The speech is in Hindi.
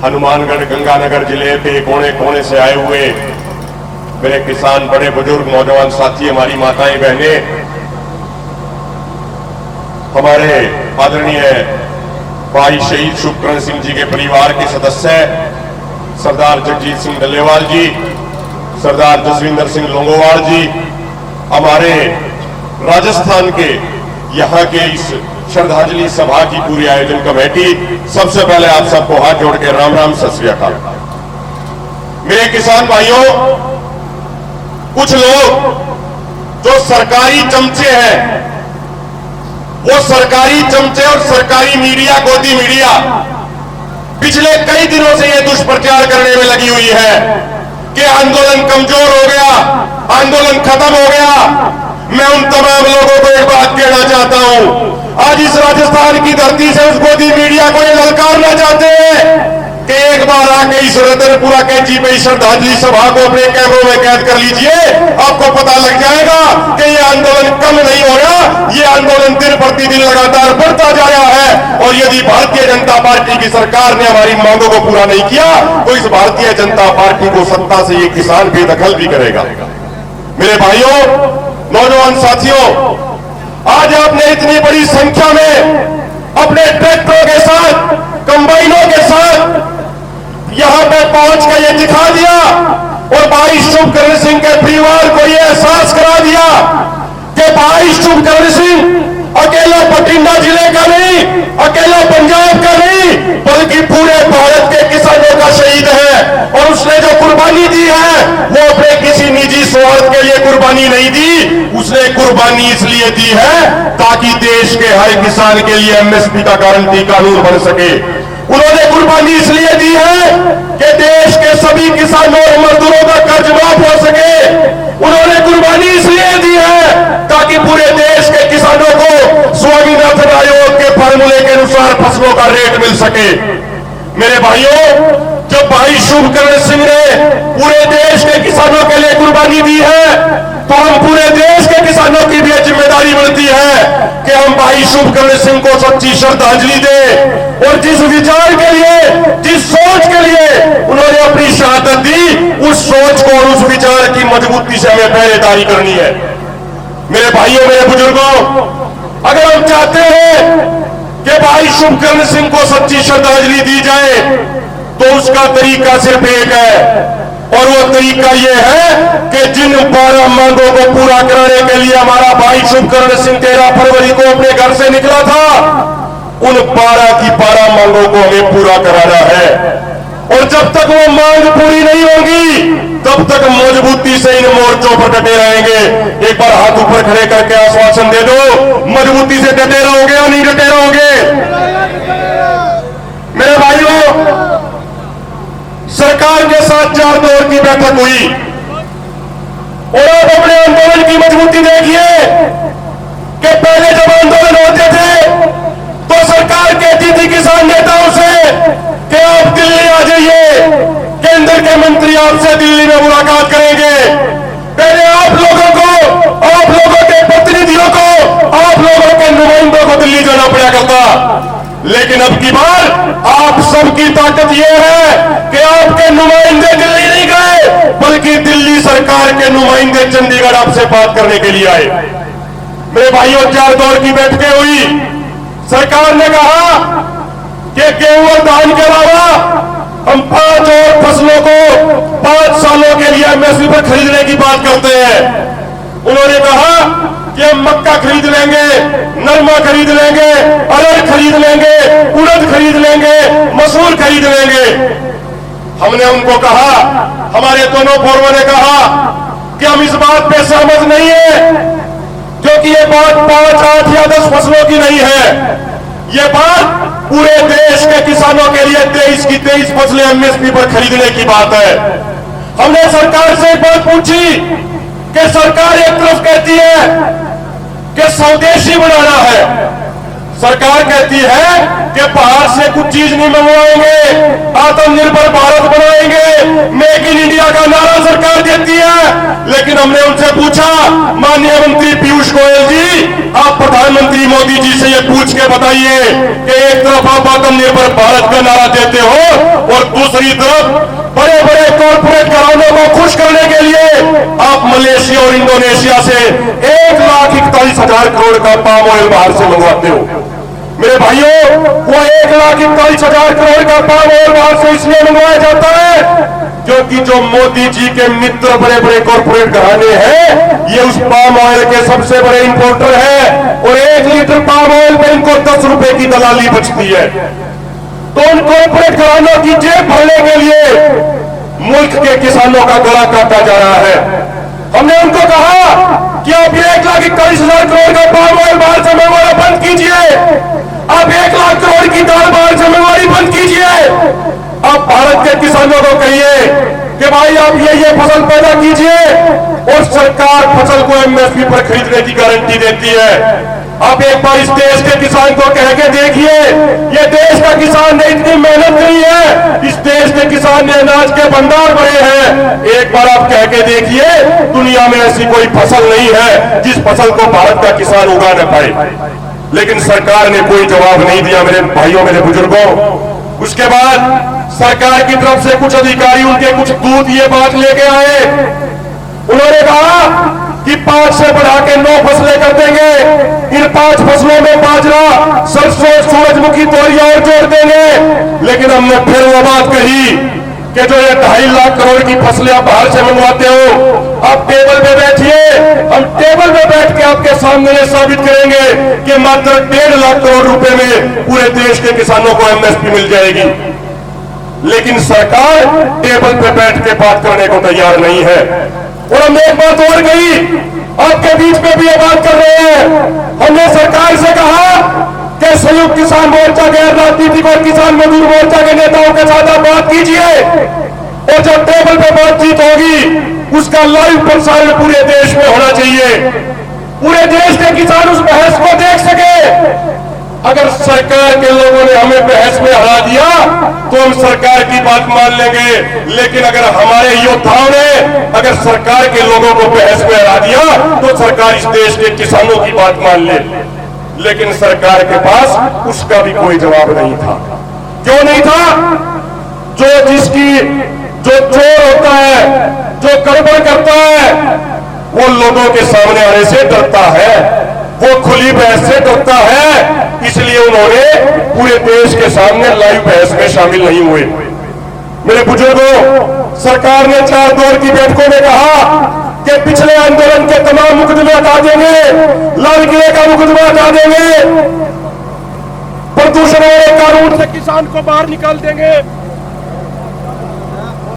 हनुमानगढ़ गंगानगर जिले के कोने कोने से आए हुए मेरे किसान, बड़े बुजुर्ग, नौजवान साथी, हमारी माताएं, बहनें, हमारे आदरणीय भाई शहीद शुभकरण सिंह जी के परिवार के सदस्य सरदार जगजीत सिंह डल्लेवाल जी, सरदार जसविंदर सिंह लोंगोवाल जी, हमारे राजस्थान के यहाँ के इस श्रद्धांजलि सभा की पूरी आयोजन कमेटी, सबसे पहले आप सबको हाथ जोड़ के राम राम, सत श्री अकाल। मेरे किसान भाइयों, कुछ लोग जो सरकारी चमचे हैं, वो सरकारी चमचे और सरकारी मीडिया, गोदी मीडिया पिछले कई दिनों से ये दुष्प्रचार करने में लगी हुई है कि आंदोलन कमजोर हो गया, आंदोलन खत्म हो गया। मैं उन तमाम लोगों को एक बात कहना चाहता हूं, आज इस राजस्थान की धरती से उस गोदी मीडिया को ये ललकारना चाहते हैं कि एक बार आके इस रतनपुरा कैंची पे श्रद्धांजलि सभा को अपने कैमरों में कैद कर लीजिए, आपको पता लग जाएगा कि ये आंदोलन कम नहीं हो रहा, ये आंदोलन दिन प्रतिदिन लगातार बढ़ता जा रहा है। और यदि भारतीय जनता पार्टी की सरकार ने हमारी मांगों को पूरा नहीं किया तो इस भारतीय जनता पार्टी को सत्ता से ये किसान बेदखल भी करेगा। मेरे भाइयों, नौजवान साथियों, आज आपने इतनी बड़ी संख्या में अपने ट्रैक्टरों के साथ, कंबाइनों के साथ यहां पे पहुंच कर यह दिखा दिया और भाई शुभकरण सिंह के परिवार को यह एहसास करा दिया कि भाई शुभकरण सिंह अकेला बठिंडा जिले का नहीं, अकेला पंजाब का नहीं, बल्कि पूरे भारत के किसानों का शहीद है। और उसने जो कुर्बानी दी है वो अपने किसी निजी स्वार्थ के लिए कुर्बानी नहीं दी, उसने कुर्बानी इसलिए दी है ताकि देश के हर किसान के लिए एमएसपी का गारंटी कानून बन सके। उन्होंने कुर्बानी इसलिए दी है कि देश के सभी किसानों और मजदूरों का कर्ज माफ हो सके। उन्होंने कुर्बानी इसलिए दी है ताकि पूरे देश के किसानों को स्वामीनाथन आयोग के फार्मूले के अनुसार फसलों का रेट मिल सके। मेरे भाइयों, जब भाई शुभकरण सिंह ने पूरे देश के किसानों के लिए कुर्बानी दी है तो हम पूरे देश के किसानों की भी जिम्मेदारी बनती है कि हम भाई शुभकरण सिंह को सच्ची श्रद्धांजलि दें और जिस विचार के लिए, जिस सोच के लिए उन्होंने अपनी शहादत दी, उस सोच को और उस विचार की मजबूती से हमें पहरेदारी करनी है। मेरे भाइयों, मेरे बुजुर्गों, अगर हम चाहते हैं कि भाई शुभकरण सिंह को सच्ची श्रद्धांजलि दी जाए तो उसका तरीका सिर्फ एक है और वो तरीका ये है कि जिन 12 मांगों को पूरा कराने के लिए हमारा भाई शुभकरण सिंह 13 फरवरी को अपने घर से निकला था, उन 12 की 12 मांगों को हमें पूरा कराना है। और जब तक वो मांग पूरी नहीं होगी तब तक मजबूती से इन मोर्चों पर डटे रहेंगे। एक बार हाथ ऊपर खड़े करके आश्वासन दे दो, मजबूती से डटे रहोगे या नहीं डटे रहोगे? मेरे भाइयों, सरकार के साथ 4 दौर की बैठक हुई और आप अपने आंदोलन की मजबूती देखिए कि पहले जब आंदोलन होते थे तो सरकार कहती थी किसान नेताओं से कि आप दिल्ली आ जाइए, केंद्र के मंत्री आपसे दिल्ली में मुलाकात करेंगे। पहले आप लोगों के प्रतिनिधियों को, आप लोगों के नुमाइंदों को दिल्ली जाना पड़ा करता। लेकिन अब की बार आप सबकी ताकत यह है कि आपके नुमाइंदे दिल्ली नहीं गए, बल्कि दिल्ली सरकार के नुमाइंदे चंडीगढ़ आपसे बात करने के लिए आए। मेरे भाइयों, 4 दौर की बैठकें हुई। सरकार ने कहा कि गेहूं और धान के अलावा हम 5 और फसलों को 5 सालों के लिए एमएसपी पर खरीदने की बात करते हैं। उन्होंने कहा कि हम मक्का खरीद लेंगे, नरमा खरीद लेंगे, अरहर खरीद लेंगे, उड़द खरीद लेंगे, मसूर खरीद लेंगे। हमने उनको कहा, हमारे दोनों फोरमों ने कहा कि हम इस बात पे सहमत नहीं है, क्योंकि ये बात 5, 8 या 10 फसलों की नहीं है। ये बात पूरे देश के किसानों के लिए 23 की 23 फसलें एमएसपी पर खरीदने की बात है। हमने सरकार से एक बात पूछी कि सरकार एक तरफ कहती है कि स्वदेशी बनाना है, सरकार कहती है कि बाहर से कुछ चीज नहीं मंगवाएंगे, आत्मनिर्भर भारत बनाएंगे, मेक इन इंडिया का नारा सरकार देती है। लेकिन हमने उनसे पूछा, माननीय मंत्री पीयूष गोयल जी, आप प्रधानमंत्री मोदी जी से ये पूछ के बताइए कि एक तरफ आप आत्मनिर्भर भारत का नारा देते हो और दूसरी तरफ बड़े बड़े कॉर्पोरेट घरानों को खुश करने के लिए आप मलेशिया और इंडोनेशिया से 1,41,000 करोड़ का पाम ऑयल बाहर से मंगवाते हो। मेरे भाइयों, वो 1,41,000 करोड़ का पाम ऑयल बाहर से इसलिए मंगवाया जाता है क्योंकि जो मोदी जी के मित्र बड़े बड़े कॉर्पोरेट घराने हैं, ये उस पाम ऑयल के सबसे बड़े इंपोर्टर हैं और 1 लीटर पाम ऑयल में इनको 10 रुपए की दलाली बचती है। तो उन कॉर्पोरेट घरानों की जेब भरने के लिए मुल्क के किसानों का गला काटा जा रहा है। हमने उनको कहा कि आप 1,41,000 करोड़ का पाम ऑयल बाहर से मंगवाना बंद कीजिए, आप 1 लाख करोड़ की दाल बाहर से मंगवानी बंद कीजिए। आप भारत के किसानों को कहिए कि भाई आप ये फसल पैदा कीजिए और सरकार फसल को एमएसपी पर खरीदने की गारंटी देती है। आप एक बार इस देश के किसान को कह के देखिए, ये देश का किसान ने इतनी मेहनत नहीं है, इस देश के किसान ने अनाज के भंडार भरे हैं। एक बार आप कह के देखिए, दुनिया में ऐसी कोई फसल नहीं है जिस फसल को भारत का किसान उगा न पाए। लेकिन सरकार ने कोई जवाब नहीं दिया मेरे भाइयों, मेरे बुजुर्गों। उसके बाद सरकार की तरफ से कुछ अधिकारी, उनके कुछ दूत ये बात लेके आए। उन्होंने कहा कि 5 से बढ़ा के 9 फसलें कर देंगे, इन 5 फसलों में बाजरा, सरसों, सूरजमुखी, तोरिया और जोड़ देंगे। लेकिन हमने फिर वो बात कही कि जो ये 2.5 लाख करोड़ की फसलें आप बाहर से मंगवाते हो, आप टेबल पे बैठिए, हम टेबल पे बैठ के आपके सामने ये साबित करेंगे कि मात्र 1.5 लाख करोड़ रुपए में पूरे देश के किसानों को एमएसपी मिल जाएगी। लेकिन सरकार टेबल पे बैठ के बात करने को तैयार नहीं है। और हमने एक बात और कही, आपके बीच में भी ये बात कर रहे हैं। हमने सरकार से कहा कि संयुक्त किसान मोर्चा, गैर राजनीतिक और किसान मजदूर मोर्चा के नेताओं के साथ आप बात कीजिए और जब टेबल पे बातचीत होगी उसका लाइव प्रसारण पूरे देश में होना चाहिए, पूरे देश के किसान उस बहस को देख सके। अगर सरकार के लोगों ने हमें बहस में हरा दिया तो हम सरकार की बात मान लेंगे, लेकिन अगर हमारे योद्धाओं ने अगर सरकार के लोगों को बहस में हरा दिया तो सरकार इस देश के किसानों की बात मान ले। लेकिन सरकार के पास उसका भी कोई जवाब नहीं था। क्यों नहीं था? जो चोर होता है, जो गड़बड़ करता है, वो लोगों के सामने आने से डरता है, वो खुली बहस से डरता है। इसलिए उन्होंने पूरे देश के सामने लाइव बहस में शामिल नहीं हुए। मेरे बुजुर्गों, सरकार ने 4 दौर की बैठकों में कहा कि पिछले आंदोलन के तमाम मुकदमे हटा देंगे, लाल किले का मुकदमा हटा देंगे, प्रदूषण वाले कानून से किसान को बाहर निकाल देंगे,